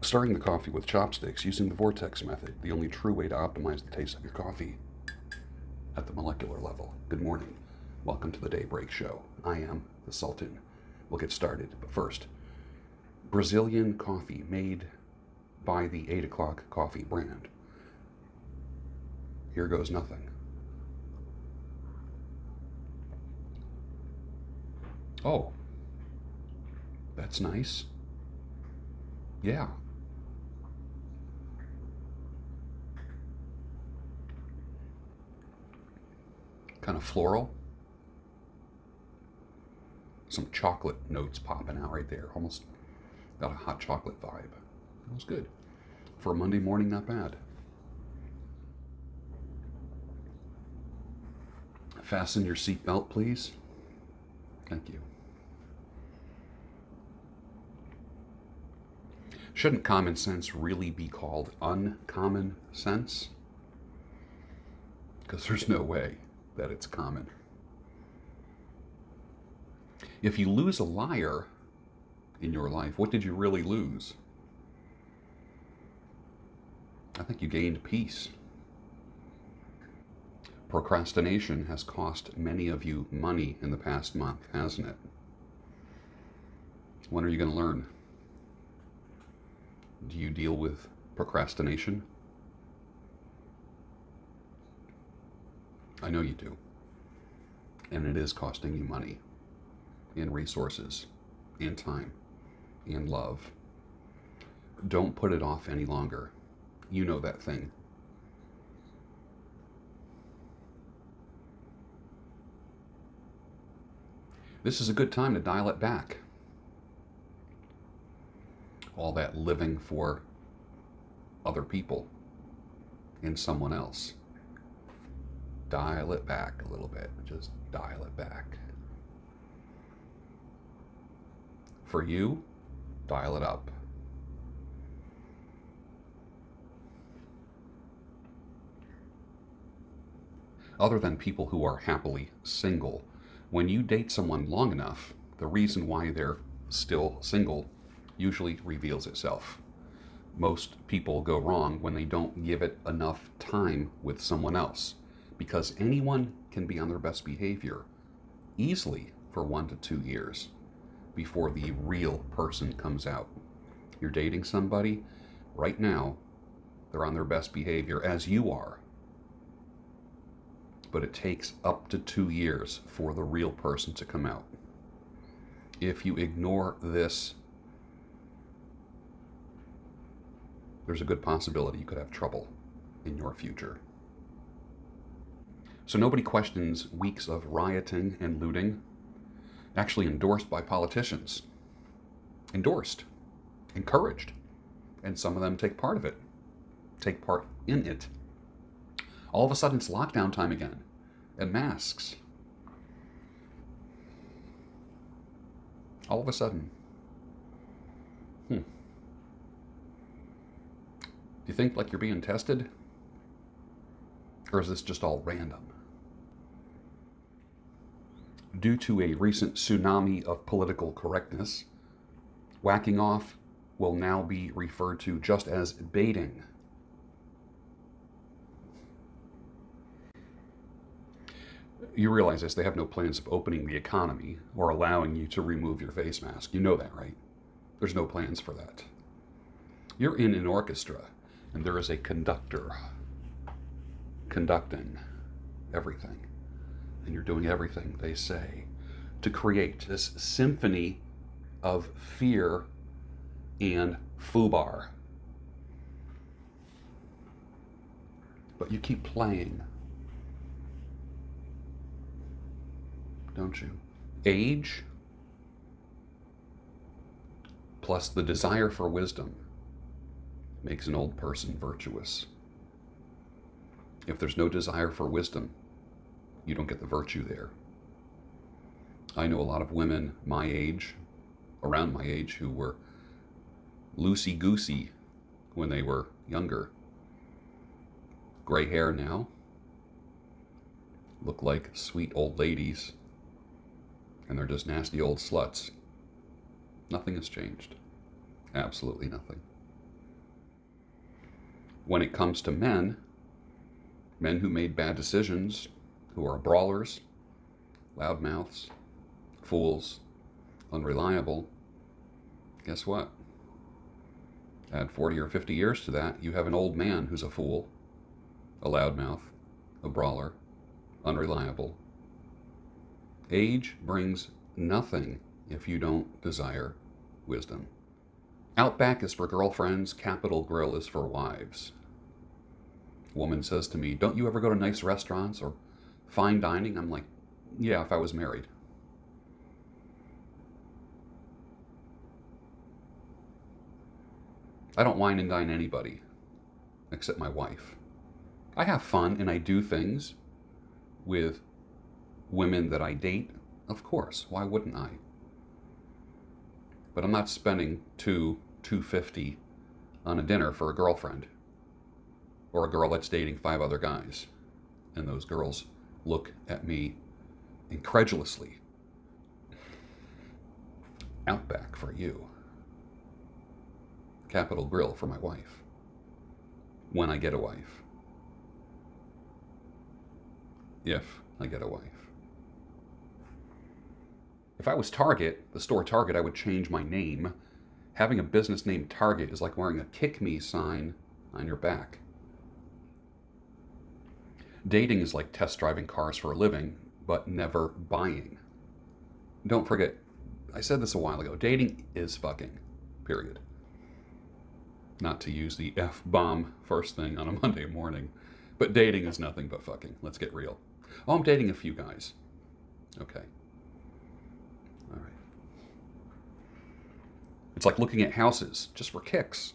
Stirring the coffee with chopsticks using the vortex method, the only true way to optimize the taste of your coffee at the molecular level. Good morning. Welcome to the Daybreak Show. I am the Sultan. We'll get started, but first, Brazilian coffee made by the 8 o'clock coffee brand. Here goes nothing. Oh, that's nice. Yeah. Kind of floral. Some chocolate notes popping out right there. Almost got a hot chocolate vibe. That was good. For a Monday morning, not bad. Fasten your seatbelt, please. Thank you. Shouldn't common sense really be called uncommon sense? Because there's no way that it's common. If you lose a liar in your life, what did you really lose? I think you gained peace. Procrastination has cost many of you money in the past month, hasn't it? When are you going to learn? Do you deal with procrastination? I know you do. And it is costing you money, and resources, and time, and love. Don't put it off any longer. You know that thing. This is a good time to dial it back. All that living for other people and someone else. Dial it back a little bit. Just dial it back. For you, dial it up. Other than people who are happily single, when you date someone long enough, the reason why they're still single usually reveals itself. Most people go wrong when they don't give it enough time with someone else, because anyone can be on their best behavior easily for 1 to 2 years before the real person comes out. You're dating somebody right now, they're on their best behavior as you are, but it takes up to 2 years for the real person to come out. If you ignore this, there's a good possibility you could have trouble in your future. So nobody questions weeks of rioting and looting, actually endorsed by politicians. Endorsed, encouraged, and some of them take part in it. All of a sudden it's lockdown time again, and masks. All of a sudden. Do you think like you're being tested? Or is this just all random? Due to a recent tsunami of political correctness, whacking off will now be referred to just as baiting. You realize this, they have no plans of opening the economy or allowing you to remove your face mask. You know that, right? There's no plans for that. You're in an orchestra, and there is a conductor conducting everything. And you're doing everything they say to create this symphony of fear and FUBAR. But you keep playing, don't you? Age plus the desire for wisdom makes an old person virtuous. If there's no desire for wisdom, you don't get the virtue there. I know a lot of women my age, around my age, who were loosey-goosey when they were younger. Gray hair now, look like sweet old ladies, and they're just nasty old sluts. Nothing has changed. Absolutely nothing. When it comes to men who made bad decisions, who are brawlers, loudmouths, fools, unreliable, guess what? Add 40 or 50 years to that, you have an old man who's a fool, a loudmouth, a brawler, unreliable. Age brings nothing if you don't desire wisdom. Outback is for girlfriends, Capital Grille is for wives. A woman says to me, don't you ever go to nice restaurants or fine dining? I'm like, yeah, if I was married. I don't wine and dine anybody except my wife. I have fun and I do things with women that I date, of course. Why wouldn't I? But I'm not spending $250 on a dinner for a girlfriend or a girl that's dating 5 other guys. And those girls look at me incredulously. Outback for you. Capital Grille for my wife. When I get a wife. If I get a wife. If I was Target, the store Target, I would change my name. Having a business named Target is like wearing a kick me sign on your back. Dating is like test driving cars for a living, but never buying. Don't forget, I said this a while ago, dating is fucking, period. Not to use the F-bomb first thing on a Monday morning, but dating is nothing but fucking. Let's get real. Oh, I'm dating a few guys. Okay. All right. It's like looking at houses just for kicks,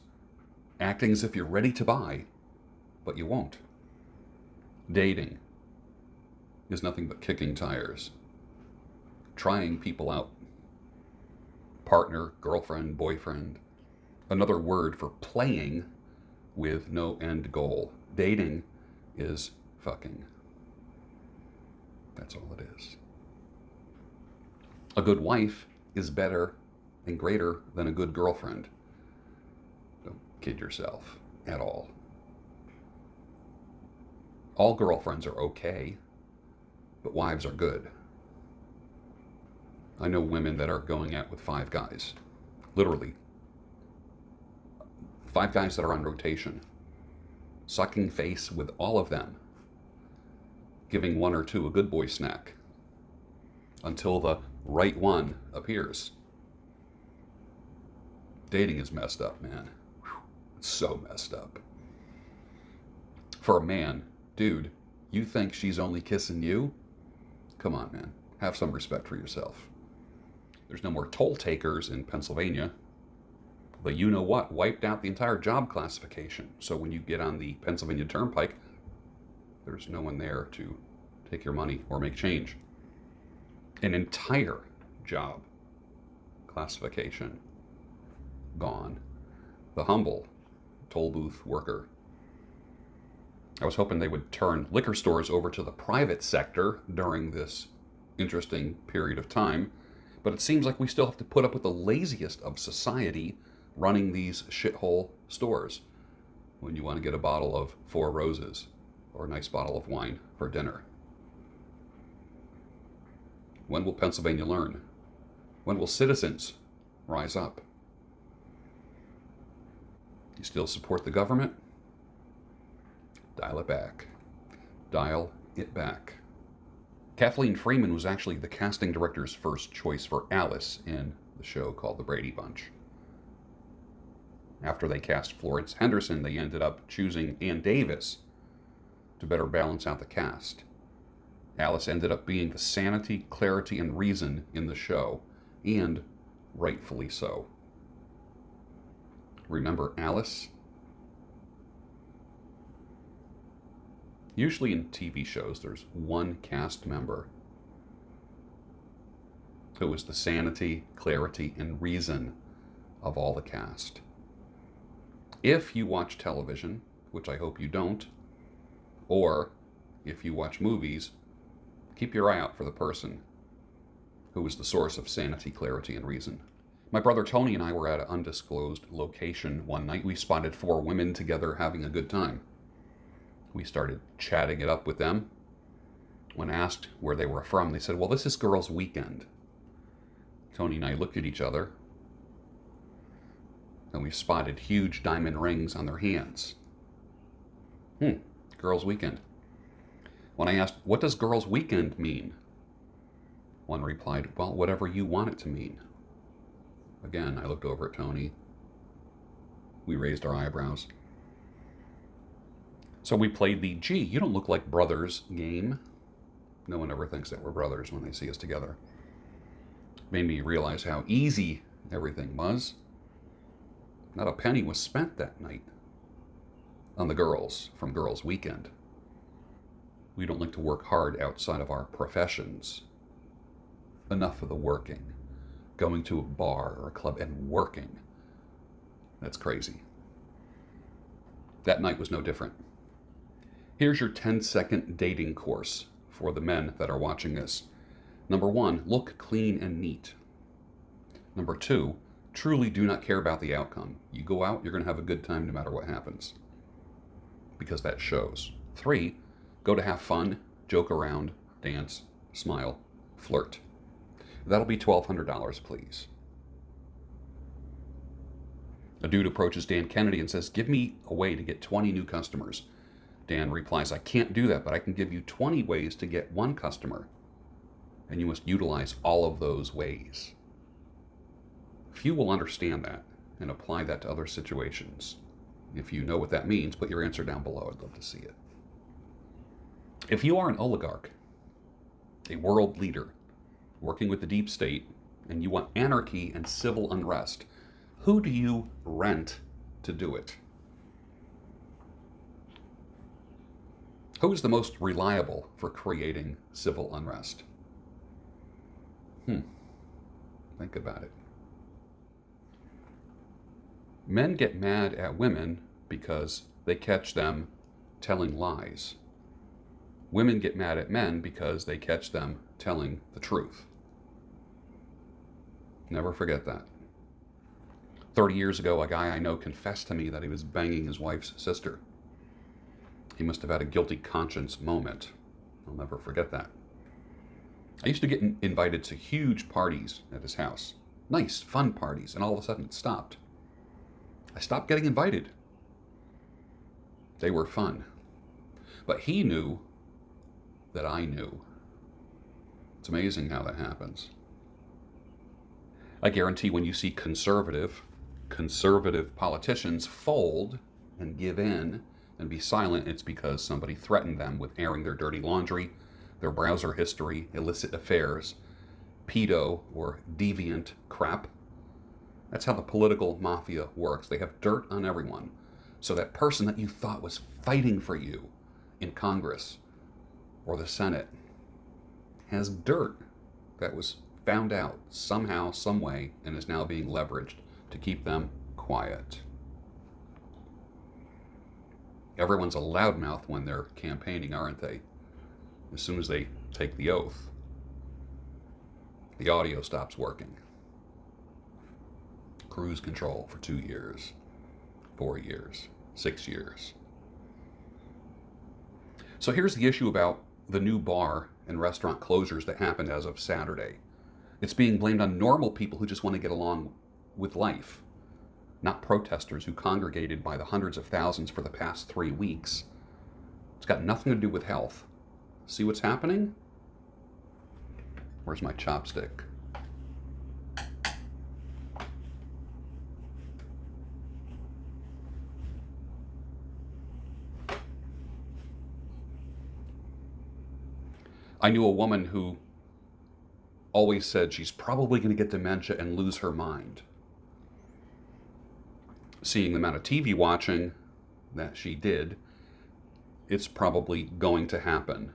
acting as if you're ready to buy, but you won't. Dating is nothing but kicking tires, trying people out. Partner, girlfriend, boyfriend. Another word for playing with no end goal. Dating is fucking. That's all it is. A good wife is better and greater than a good girlfriend. Don't kid yourself at all. All girlfriends are okay, but wives are good. I know women that are going out with 5 guys. Literally. 5 guys that are on rotation. Sucking face with all of them. Giving 1 or 2 a good boy snack. Until the right one appears. Dating is messed up, man. Whew. It's so messed up. For a man, dude, you think she's only kissing you? Come on, man. Have some respect for yourself. There's no more toll takers in Pennsylvania. The you-know-what wiped out the entire job classification. So when you get on the Pennsylvania Turnpike, there's no one there to take your money or make change. An entire job classification gone. The humble toll booth worker. I was hoping they would turn liquor stores over to the private sector during this interesting period of time, but it seems like we still have to put up with the laziest of society running these shithole stores when you want to get a bottle of Four Roses or a nice bottle of wine for dinner. When will Pennsylvania learn? When will citizens rise up? You still support the government? Dial it back. Dial it back. Kathleen Freeman was actually the casting director's first choice for Alice in the show called The Brady Bunch. After they cast Florence Henderson, they ended up choosing Ann Davis to better balance out the cast. Alice ended up being the sanity, clarity, and reason in the show, and rightfully so. Remember Alice? Usually in TV shows, there's one cast member who is the sanity, clarity, and reason of all the cast. If you watch television, which I hope you don't, or if you watch movies, keep your eye out for the person who is the source of sanity, clarity, and reason. My brother Tony and I were at an undisclosed location one night. We spotted 4 women together having a good time. We started chatting it up with them. When asked where they were from, they said, well, this is girls' weekend. Tony and I looked at each other, and we spotted huge diamond rings on their hands. Girls' weekend. When I asked, what does girls' weekend mean? One replied, well, whatever you want it to mean. Again, I looked over at Tony. We raised our eyebrows. So we played the, gee, you don't look like brothers game. No one ever thinks that we're brothers when they see us together. Made me realize how easy everything was. Not a penny was spent that night on the girls from Girls' Weekend. We don't like to work hard outside of our professions. Enough of the working. Going to a bar or a club and working. That's crazy. That night was no different. Here's your 10-second dating course for the men that are watching this. Number 1, look clean and neat. Number 2, truly do not care about the outcome. You go out, you're going to have a good time no matter what happens. Because that shows. 3, go to have fun, joke around, dance, smile, flirt. That'll be $1,200, please. A dude approaches Dan Kennedy and says, give me a way to get 20 new customers. Dan replies, I can't do that, but I can give you 20 ways to get 1 customer. And you must utilize all of those ways. Few will understand that and apply that to other situations. If you know what that means, put your answer down below. I'd love to see it. If you are an oligarch, a world leader, working with the deep state, and you want anarchy and civil unrest, who do you rent to do it? Who is the most reliable for creating civil unrest? Think about it. Men get mad at women because they catch them telling lies. Women get mad at men because they catch them telling the truth. Never forget that. 30 years ago, a guy I know confessed to me that he was banging his wife's sister. He must have had a guilty conscience moment. I'll never forget that. I used to get invited to huge parties at his house. Nice, fun parties, and all of a sudden it stopped. I stopped getting invited. They were fun. But he knew that I knew. It's amazing how that happens. I guarantee when you see conservative politicians fold and give in and be silent, it's because somebody threatened them with airing their dirty laundry, their browser history, illicit affairs, pedo or deviant crap. That's how the political mafia works. They have dirt on everyone. So that person that you thought was fighting for you in Congress or the Senate has dirt that was found out somehow, some way, and is now being leveraged to keep them quiet. Everyone's a loudmouth when they're campaigning, aren't they? As soon as they take the oath, the audio stops working. Cruise control for 2 years, 4 years, 6 years. So here's the issue about the new bar and restaurant closures that happened as of Saturday. It's being blamed on normal people who just want to get along with life, not protesters who congregated by the hundreds of thousands for the past 3 weeks. It's got nothing to do with health. See what's happening? Where's my chopstick? I knew a woman who always said she's probably going to get dementia and lose her mind. Seeing the amount of TV watching that she did, it's probably going to happen.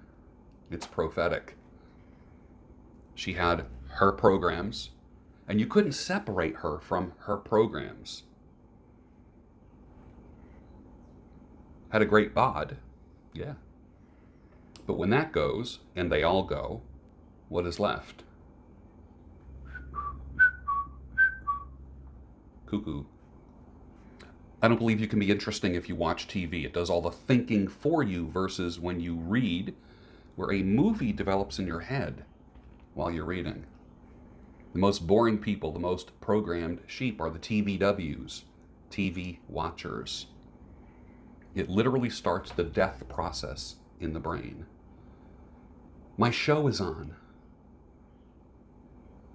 It's prophetic. She had her programs, and you couldn't separate her from her programs. Had a great bod, yeah. But when that goes, and they all go, what is left? cuckoo. I don't believe you can be interesting if you watch TV. It does all the thinking for you versus when you read, where a movie develops in your head while you're reading. The most boring people, the most programmed sheep are the TVWs, TV watchers. It literally starts the death process in the brain. My show is on.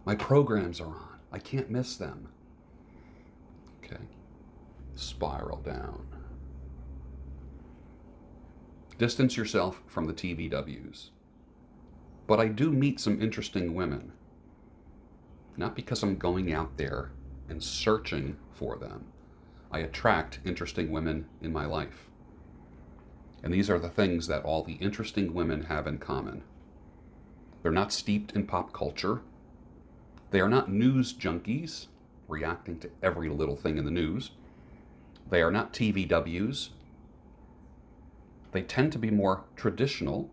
My programs are on. I can't miss them. Okay. Spiral down. Distance yourself from the TVWs. But I do meet some interesting women. Not because I'm going out there and searching for them. I attract interesting women in my life. And these are the things that all the interesting women have in common. They're not steeped in pop culture. They are not news junkies, reacting to every little thing in the news. They are not TVWs. They tend to be more traditional.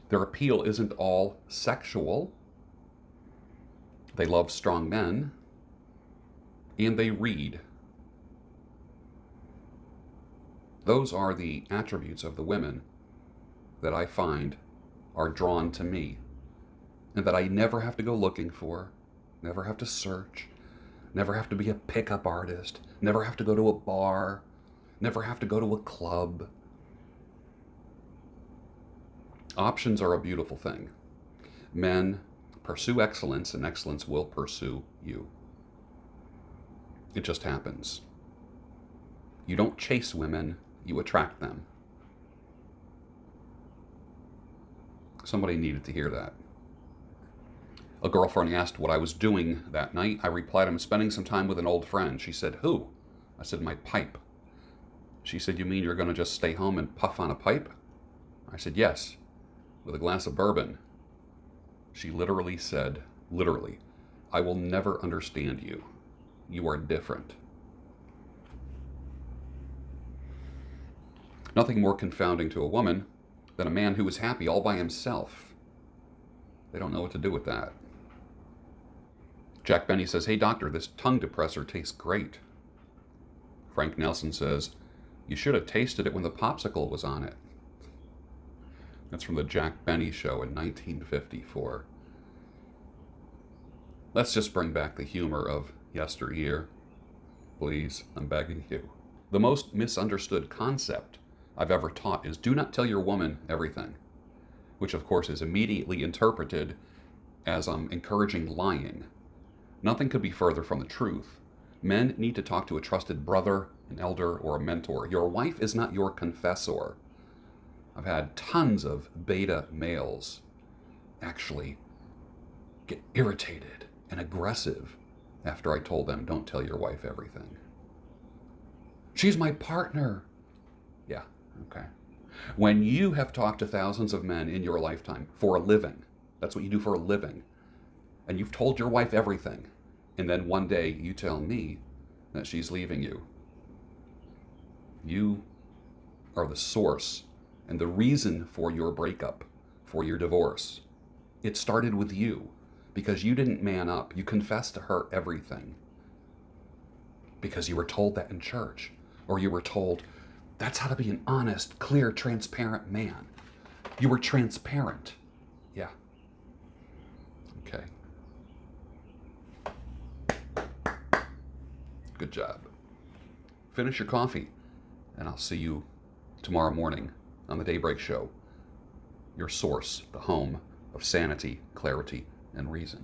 Their appeal isn't all sexual. They love strong men. And they read. Those are the attributes of the women that I find are drawn to me, and that I never have to go looking for, never have to search, never have to be a pickup artist, never have to go to a bar, never have to go to a club. Options are a beautiful thing. Men, pursue excellence, and excellence will pursue you. It just happens. You don't chase women, you attract them. Somebody needed to hear that. A girlfriend asked what I was doing that night. I replied, I'm spending some time with an old friend. She said, who? I said, my pipe. She said, you mean you're going to just stay home and puff on a pipe? I said, yes, with a glass of bourbon. She literally said, I will never understand you. You are different. Nothing more confounding to a woman than a man who is happy all by himself. They don't know what to do with that. Jack Benny says, hey doctor, this tongue depressor tastes great. Frank Nelson says, you should have tasted it when the popsicle was on it. That's from the Jack Benny Show in 1954. Let's just bring back the humor of yesteryear. Please, I'm begging you. The most misunderstood concept I've ever taught is do not tell your woman everything, which of course is immediately interpreted as I'm encouraging lying. Nothing could be further from the truth. Men need to talk to a trusted brother, an elder, or a mentor. Your wife is not your confessor. I've had tons of beta males actually get irritated and aggressive after I told them, don't tell your wife everything. She's my partner. Yeah, okay. When you have talked to thousands of men in your lifetime for a living, that's what you do for a living, and you've told your wife everything, and then one day you tell me that she's leaving you, you are the source and the reason for your breakup, for your divorce. It started with you because you didn't man up. You confessed to her everything because you were told that in church, or you were told that's how to be an honest, clear, transparent man. You were transparent. Yeah. Okay. Good job. Finish your coffee, and I'll see you tomorrow morning on the Daybreak Show, your source, the home of sanity, clarity, and reason.